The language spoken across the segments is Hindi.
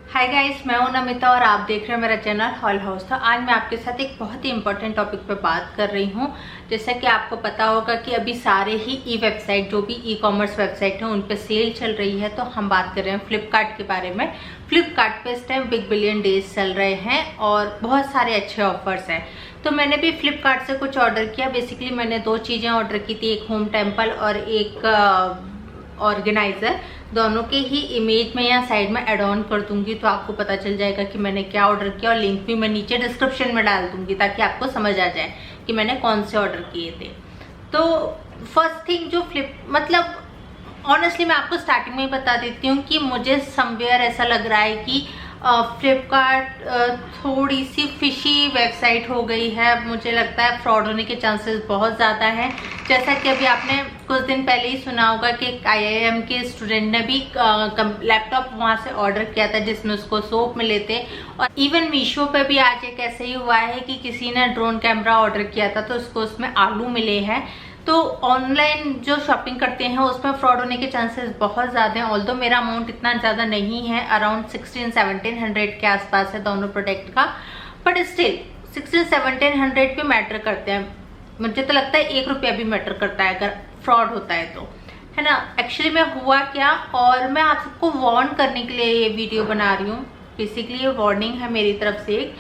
हाय गाइस, मैं हूं नमिता और आप देख रहे हैं मेरा चैनल हॉल हाउस। तो आज मैं आपके साथ एक बहुत ही इंपॉर्टेंट टॉपिक पे बात कर रही हूं। जैसा कि आपको पता होगा कि अभी सारे ही ई वेबसाइट, जो भी ई कॉमर्स वेबसाइट है, उन पे सेल चल रही है। तो हम बात कर रहे हैं फ्लिपकार्ट के बारे में। फ्लिपकार्ट पे इस टाइम बिग बिलियन डेज चल रहे हैं और बहुत सारे अच्छे ऑफर्स हैं। तो मैंने भी फ्लिपकार्ट से कुछ ऑर्डर किया। बेसिकली मैंने दो चीज़ें ऑर्डर की थी, एक होम टेम्पल और एक ऑर्गेनाइजर। दोनों के ही इमेज में या साइड में ऐड ऑन कर दूंगी, तो आपको पता चल जाएगा कि मैंने क्या ऑर्डर किया। और लिंक भी मैं नीचे डिस्क्रिप्शन में डाल दूंगी ताकि आपको समझ आ जाए कि मैंने कौन से ऑर्डर किए थे। तो फर्स्ट थिंग जो ऑनेस्टली मैं आपको स्टार्टिंग में ही बता देती हूँ कि मुझे समवेयर ऐसा लग रहा है कि फ्लिपकार्ट थोड़ी सी फिशी वेबसाइट हो गई है। मुझे लगता है फ्रॉड होने के चांसेस बहुत ज़्यादा हैं। जैसा कि अभी आपने कुछ दिन पहले ही सुना होगा कि एक IIM के स्टूडेंट ने भी लैपटॉप वहाँ से ऑर्डर किया था जिसमें उसको सोप मिले थे। और इवन मीशो पे भी आज एक ऐसे ही हुआ है कि किसी ने ड्रोन कैमरा ऑर्डर किया था तो उसको उसमें आलू मिले हैं। तो ऑनलाइन जो शॉपिंग करते हैं उसमें फ्रॉड होने के चांसेस बहुत ज़्यादा हैं। ऑल्दो मेरा अमाउंट इतना ज़्यादा नहीं है, अराउंड 1600-1700 के आसपास है दोनों प्रोडक्ट का, बट स्टिल 1600-1700 भी मैटर करते हैं। मुझे तो लगता है 1 रुपया भी मैटर करता है अगर फ्रॉड होता है तो, है ना। एक्चुअली में हुआ क्या, और मैं आप सबको वार्न करने के लिए ये वीडियो बना रही हूँ। बेसिकली ये वार्निंग है मेरी तरफ से।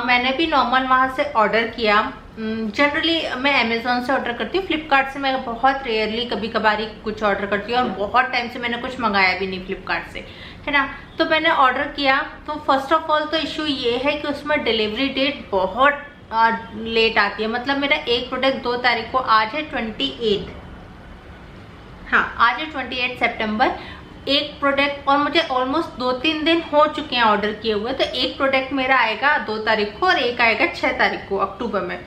मैंने भी नॉर्मल वहाँ से ऑर्डर किया। जनरली मैं अमेजोन से ऑर्डर करती हूँ, फ्लिपकार्ट से मैं बहुत रेयरली कभी कभार ही कुछ ऑर्डर करती हूँ, और बहुत टाइम से मैंने कुछ मंगाया भी नहीं फ्लिपकार्ट से, है ना। तो मैंने ऑर्डर किया, तो फर्स्ट ऑफ ऑल तो इशू ये है कि उसमें डिलीवरी डेट बहुत लेट आती है। मतलब मेरा एक प्रोडक्ट 2 तारीख को, आज है 28, हाँ आज है 28 सितंबर। एक प्रोडक्ट, और मुझे ऑलमोस्ट 2-3 दिन हो चुके हैं ऑर्डर किए हुए। तो एक प्रोडक्ट मेरा आएगा 2 तारीख को और एक आएगा 6 तारीख को अक्टूबर में।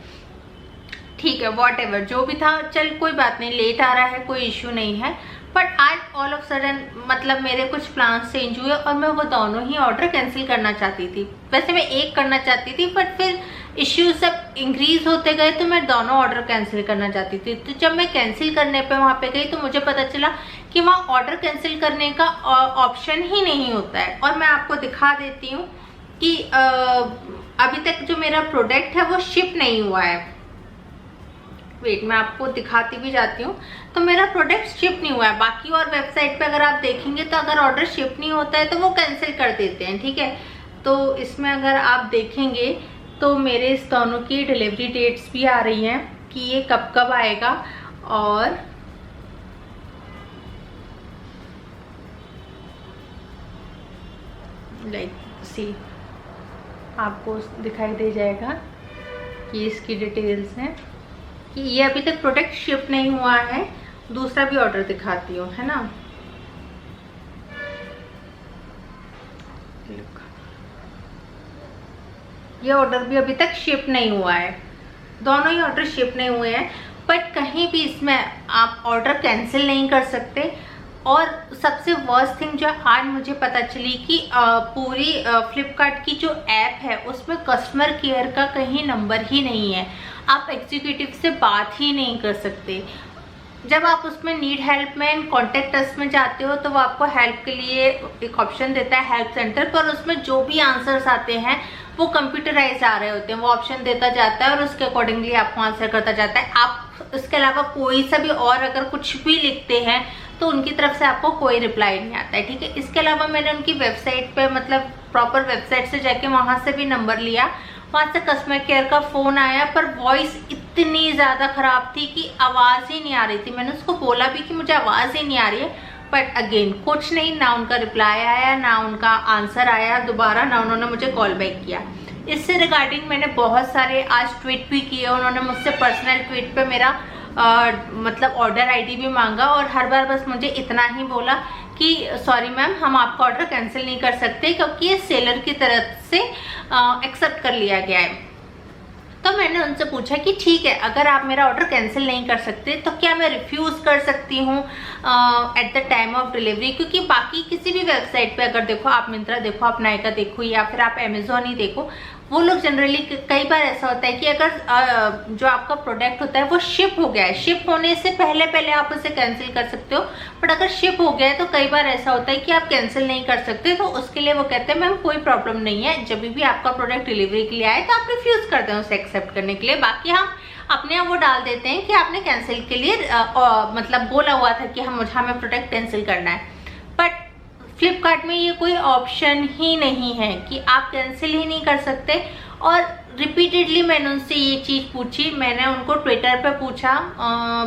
ठीक है, वॉट एवर जो भी था, चल कोई बात नहीं, लेट आ रहा है, कोई इश्यू नहीं है। बट आज ऑल ऑफ सडन मतलब मेरे कुछ प्लान्स चेंज हुए और मैं वो दोनों ही ऑर्डर कैंसिल करना चाहती थी। वैसे मैं एक करना चाहती थी, बट फिर इश्यूज सब इंक्रीज होते गए तो मैं दोनों ऑर्डर कैंसिल करना चाहती थी। तो जब मैं कैंसिल करने पे वहाँ पे गई तो मुझे पता चला कि वहाँ ऑर्डर कैंसिल करने का ऑप्शन ही नहीं होता है। और मैं आपको दिखा देती हूँ कि अभी तक जो मेरा प्रोडक्ट है वो शिप नहीं हुआ है। वेट, मैं आपको दिखाती भी जाती हूँ। तो मेरा प्रोडक्ट शिप नहीं हुआ है। बाकी और वेबसाइट पे अगर आप देखेंगे तो अगर ऑर्डर शिप नहीं होता है तो वो कैंसिल कर देते हैं, ठीक है। तो इसमें अगर आप देखेंगे तो मेरे इस दोनों की डिलीवरी डेट्स भी आ रही हैं कि ये कब कब आएगा। और लाइक सी, आपको दिखाई दे जाएगा कि इसकी डिटेल्स हैं कि ये अभी तक प्रोडक्ट शिप नहीं हुआ है। दूसरा भी ऑर्डर दिखाती हूँ, है ना। ये ऑर्डर भी अभी तक शिप नहीं हुआ है। दोनों ही ऑर्डर शिप नहीं हुए हैं, बट कहीं भी इसमें आप ऑर्डर कैंसिल नहीं कर सकते। और सबसे वर्स्ट थिंग जो आज मुझे पता चली कि पूरी फ्लिपकार्ट की जो ऐप है उसमें कस्टमर केयर का कहीं नंबर ही नहीं है। आप एग्जीक्यूटिव से बात ही नहीं कर सकते। जब आप उसमें नीड हेल्प में कॉन्टेक्ट अस में जाते हो तो वो आपको हेल्प के लिए एक ऑप्शन देता है हेल्प सेंटर पर। उसमें जो भी आंसर्स आते हैं वो कंप्यूटराइज आ रहे होते हैं, वो ऑप्शन देता जाता है और उसके अकॉर्डिंगली आपको आंसर करता जाता है। आप इसके अलावा कोई सा भी और अगर कुछ भी लिखते हैं तो उनकी तरफ से आपको कोई रिप्लाई नहीं आता है, ठीक है। इसके अलावा मैंने उनकी वेबसाइट पे, मतलब प्रॉपर वेबसाइट से जाके वहाँ से भी नंबर लिया, वहाँ से कस्टमर केयर का फ़ोन आया, पर वॉइस इतनी ज़्यादा ख़राब थी कि आवाज़ ही नहीं आ रही थी। मैंने उसको बोला भी कि मुझे आवाज़ ही नहीं आ रही है, बट अगेन कुछ नहीं, ना उनका रिप्लाई आया, ना उनका आंसर आया दोबारा, ना उन्होंने मुझे कॉल बैक किया। इससे रिगार्डिंग मैंने बहुत सारे आज ट्वीट भी किए। उन्होंने मुझसे पर्सनल ट्वीट पे मेरा मतलब ऑर्डर आईडी भी मांगा और हर बार बस मुझे इतना ही बोला कि सॉरी मैम, हम आपका ऑर्डर कैंसिल नहीं कर सकते क्योंकि ये सेलर की तरफ से एक्सेप्ट कर लिया गया है। तो मैंने उनसे पूछा कि ठीक है, अगर आप मेरा ऑर्डर कैंसिल नहीं कर सकते तो क्या मैं रिफ्यूज़ कर सकती हूँ at the time of delivery. क्योंकि बाकी किसी भी वेबसाइट पे अगर देखो, आप मिंत्रा देखो, आप नायका देखो, या फिर आप अमेजोन ही देखो, वो लोग जनरली कई बार ऐसा होता है कि अगर जो आपका प्रोडक्ट होता है वो शिप हो गया है, शिप होने से पहले पहले आप उसे कैंसिल कर सकते हो, बट अगर शिप हो गया है तो कई बार ऐसा होता है कि आप कैंसिल नहीं कर सकते। तो उसके लिए वो कहते हैं मैम कोई प्रॉब्लम नहीं है, जब भी आपका प्रोडक्ट डिलीवरी के लिए आए तो आप रिफ्यूज कर दें उसे एक्सेप्ट करने के लिए। बाकी हम अपने आप वो डाल देते हैं कि आपने कैंसिल के लिए मतलब बोला हुआ था कि हमें प्रोडक्ट कैंसिल करना है, बट फ्लिपकार्ट में ये कोई ऑप्शन ही नहीं है कि आप कैंसिल ही नहीं कर सकते। और रिपीटेडली मैंने उनसे ये चीज़ पूछी, मैंने उनको ट्विटर पे पूछा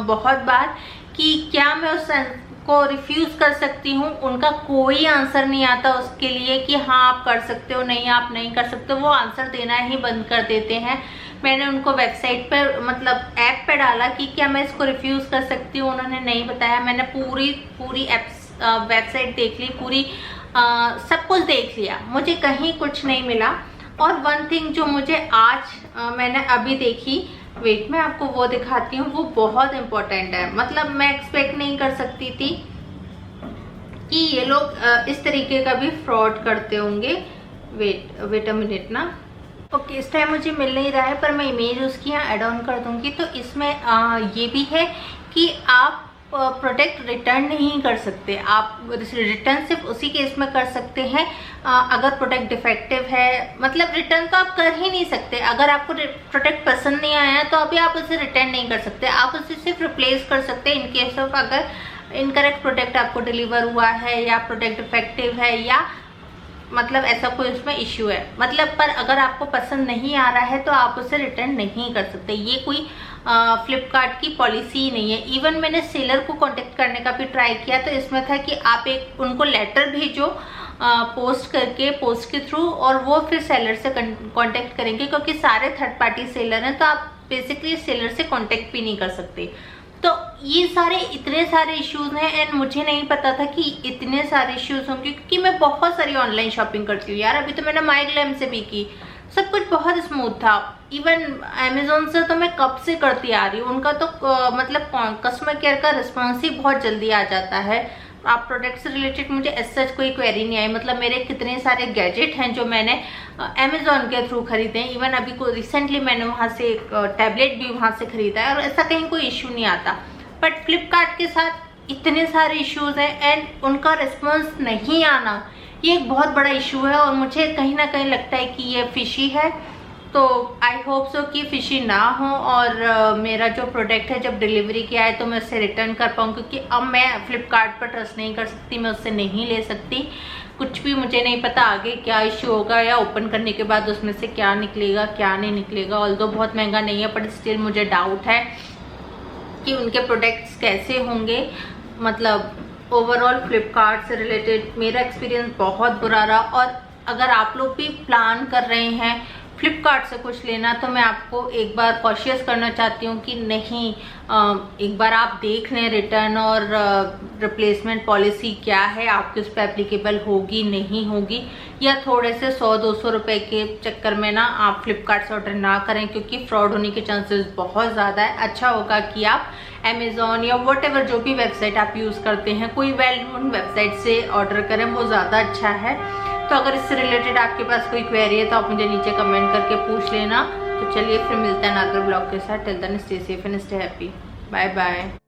बहुत बार कि क्या मैं उसको रिफ्यूज़ कर सकती हूँ। उनका कोई आंसर नहीं आता उसके लिए कि हाँ आप कर सकते हो, नहीं आप नहीं कर सकते, वो आंसर देना ही बंद कर देते हैं। मैंने उनको वेबसाइट पर मतलब ऐप पे डाला कि क्या मैं इसको रिफ्यूज़ कर सकती हूँ, उन्होंने नहीं बताया। मैंने पूरी एप्स वेबसाइट देख ली, पूरी सब कुछ देख लिया, मुझे कहीं कुछ नहीं मिला। और वन थिंग जो मुझे आज मैंने अभी देखी, वेट मैं आपको वो दिखाती हूँ, वो बहुत इम्पोर्टेंट है। मतलब मैं एक्सपेक्ट नहीं कर सकती थी कि ये लोग इस तरीके का भी फ्रॉड करते होंगे। वेट अ मिनट ना, ओके इस टाइम मुझे मिल नहीं रहा है, पर मैं इमेज उसकी यहाँ ऐड ऑन कर दूंगी। तो इसमें ये भी है कि आप प्रोडक्ट रिटर्न नहीं कर सकते, आप रिटर्न सिर्फ उसी केस में कर सकते हैं अगर प्रोडक्ट डिफेक्टिव है। मतलब रिटर्न तो आप कर ही नहीं सकते, अगर आपको प्रोडक्ट पसंद नहीं आया तो अभी आप उसे रिटर्न नहीं कर सकते, आप उसे सिर्फ रिप्लेस कर सकते हैं इन केस ऑफ अगर इनकरेक्ट प्रोडक्ट आपको डिलीवर हुआ है या प्रोडक्ट डिफेक्टिव है या मतलब ऐसा कोई उसमें इश्यू है। मतलब पर अगर आपको पसंद नहीं आ रहा है तो आप उसे रिटर्न नहीं कर सकते, ये कोई फ्लिपकार्ट की पॉलिसी नहीं है। इवन मैंने सेलर को कांटेक्ट करने का भी ट्राई किया, तो इसमें था कि आप एक उनको लेटर भेजो पोस्ट के थ्रू, और वो फिर सेलर से कांटेक्ट करेंगे, क्योंकि सारे थर्ड पार्टी सेलर हैं तो आप बेसिकली सेलर से कांटेक्ट भी नहीं कर सकते। तो ये इतने सारे इश्यूज हैं, एंड मुझे नहीं पता था कि इतने सारे इश्यूज होंगे, क्योंकि मैं बहुत सारी ऑनलाइन शॉपिंग करती हूँ यार। अभी तो मैंने माईग्लैम से भी की, सब कुछ बहुत स्मूथ था। इवन अमेजोन से तो मैं कब से करती आ रही हूँ, उनका तो मतलब कस्टमर केयर का रिस्पॉन्स ही बहुत जल्दी आ जाता है। आप प्रोडक्ट से रिलेटेड मुझे एज सच कोई क्वेरी नहीं आई। मतलब मेरे कितने सारे गैजेट हैं जो मैंने अमेजोन के थ्रू खरीदे हैं। इवन अभी को रिसेंटली मैंने वहाँ से एक टैबलेट भी वहाँ से खरीदा है, और ऐसा कहीं कोई इशू नहीं आता। बट फ्लिपकार्ट के साथ इतने सारे इश्यूज हैं एंड उनका रिस्पॉन्स नहीं आना, ये एक बहुत बड़ा इशू है, और मुझे कहीं ना कहीं लगता है कि ये फिशी है। तो आई होप सो कि फिशी ना हो, और मेरा जो प्रोडक्ट है जब डिलीवरी किया है तो मैं उसे रिटर्न कर पाऊँ, क्योंकि अब मैं फ्लिपकार्ट पर ट्रस्ट नहीं कर सकती, मैं उससे नहीं ले सकती कुछ भी। मुझे नहीं पता आगे क्या इश्यू होगा या ओपन करने के बाद उसमें से क्या निकलेगा क्या नहीं निकलेगा। ऑल्दो बहुत महंगा नहीं है, बट स्टिल मुझे डाउट है कि उनके प्रोडक्ट्स कैसे होंगे। मतलब ओवरऑल फ्लिपकार्ट से रिलेटेड मेरा एक्सपीरियंस बहुत बुरा रहा। और अगर आप लोग भी प्लान कर रहे हैं फ्लिपकार्ट से कुछ लेना, तो मैं आपको एक बार कॉशियस करना चाहती हूँ कि नहीं, एक बार आप देख लें रिटर्न और रिप्लेसमेंट पॉलिसी क्या है, आपके उस पर एप्लीकेबल होगी नहीं होगी, या थोड़े से 100-200 रुपए के चक्कर में ना आप फ्लिपकार्ट से ऑर्डर ना करें, क्योंकि फ्रॉड होने के चांसेस बहुत ज़्यादा है। अच्छा होगा कि आप अमेजोन या व्हाटएवर जो भी वेबसाइट आप यूज़ करते हैं, कोई वेल नोन वेबसाइट से ऑर्डर करें, वो ज़्यादा अच्छा है। तो अगर इससे रिलेटेड आपके पास कोई क्वेरी है तो आप मुझे नीचे कमेंट करके पूछ लेना। तो चलिए फिर मिलते हैं अगले ब्लॉग के साथ। Till then stay safe and stay happy. Bye bye.